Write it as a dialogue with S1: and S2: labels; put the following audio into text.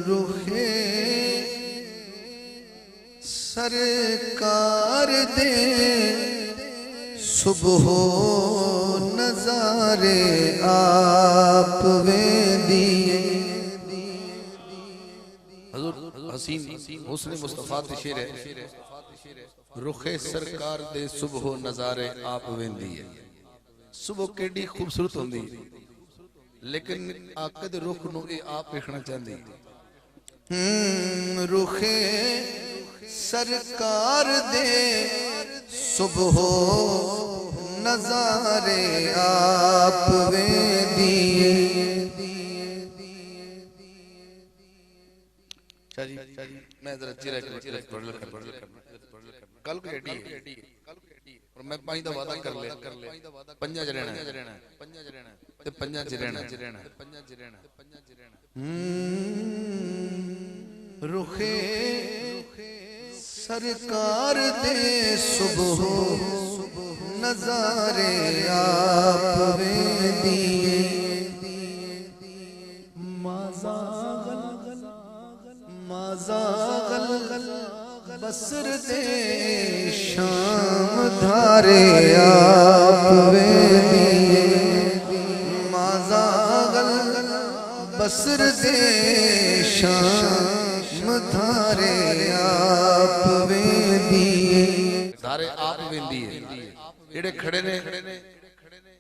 S1: रुखे सरकार दे सुबह नजारे आप वे दिए। हसीन हुस्न मुस्तफा ते शेर है, रुखे सरकार दे सुबह नजारे आप वेंदी है। सुबह केडी खूबसूरत होंदी, लेकिन आका दे रुख नूं ए आप देखना चाहती। रुखे सरकार दे सुबह नजारे आप वेंदी है। मैं जरा चिरा कल को एडी और मैं पाई दा वादा कर ले पंजा च रहना ते पंजा च रहना। रुखे सरकार दे सुबह नजारे आप वे दिए। माज़ागल बसर दे शाम धारे आप वे दिए। माज़ागल बसर दे शाम धारे आप वे दिए। धारे आप वे दिए जेड़े खड़े ने